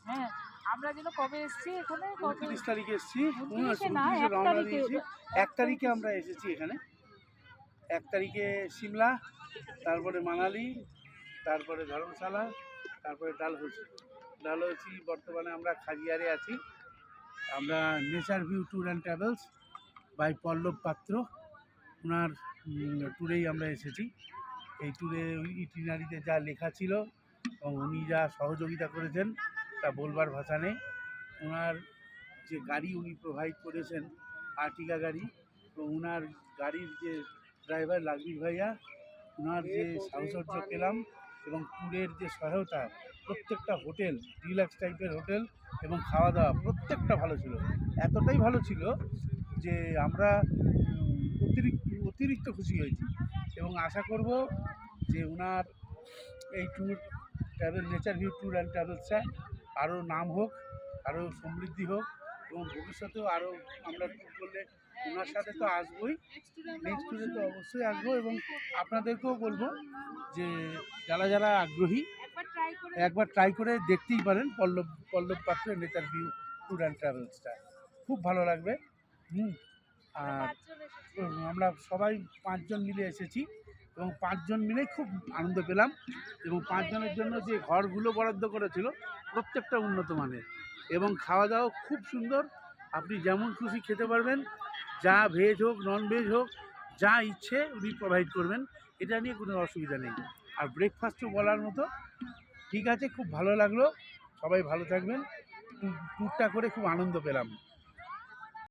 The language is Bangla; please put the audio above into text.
হ্যাঁ, আমরা যেন কবে এসেছি এখানে? 29 তারিখে এসেছি, 29 না, 29 1 রওনা তারিখে। দিয়েছি। 1 তারিখে আমরা এসেছি এখানে। 1 তারিখে সিমলা, তারপরে মানালি, তারপরে ধর্মশালা, তারপরে ডালহৌসি। বর্তমানে আমরা খাজিয়ারে আছি। আমরা nature view tour and travels by Pallab Patra, ওনার ট্যুরেই আমরা এসেছি। এই ট্যুরে ইটিনারিতে যা লেখা ছিল এবং উনি যা সহযোগিতা করেছেন তা বলবার ভাষা নেই। ওনার যে গাড়ি উনি প্রোভাইড করেছেন, আর্টিকা গাড়ি, তো ওনার গাড়ির যে ড্রাইভার লাকবীর ভাইয়া, ওনার যে সাহচর্য পেলাম এবং ট্যুরের যে সহায়তা, প্রত্যেকটা হোটেল রিল্যাক্স টাইপের হোটেল এবং খাওয়া দাওয়া প্রত্যেকটা ভালো ছিল। এতটাই ভালো ছিল যে আমরা অতিরিক্ত খুশি হয়েছি এবং আশা করব যে ওনার এই নেচার ভিউ ট্যুর অ্যান্ড ট্রাভেলসটা আরও নাম হোক, আরও সমৃদ্ধি হোক এবং ভবিষ্যতেও আরও আমরা ট্যুর করলে ওনার সাথে তো আসবোই, নেক্সট ট্যুরে তো অবশ্যই আসবো। এবং আপনাদেরকেও বলবো যে যারা আগ্রহী একবার ট্রাই করে দেখতেই পারেন পল্লব পাত্রের নেচার ভিউ ট্যুর অ্যান্ড ট্রাভেলসটা, খুব ভালো লাগবে। আর আমরা সবাই 5 জন মিলে এসেছি এবং 5 জন মিলেই খুব আনন্দ পেলাম এবং 5 জনের জন্য যে ঘরগুলো বরাদ্দ করেছিল প্রত্যেকটা উন্নত মানের এবং খাওয়া দাওয়া খুব সুন্দর। আপনি যেমন খুশি খেতে পারবেন, যা ভেজ হোক নন ভেজ হোক, যা ইচ্ছে উনি প্রোভাইড করবেন, এটা নিয়ে কোনো অসুবিধা নেই। আর ব্রেকফাস্টও বলার মতো। ঠিক আছে, খুব ভালো লাগলো, সবাই ভালো থাকবেন। ট্যুরটা করে খুব আনন্দ পেলাম।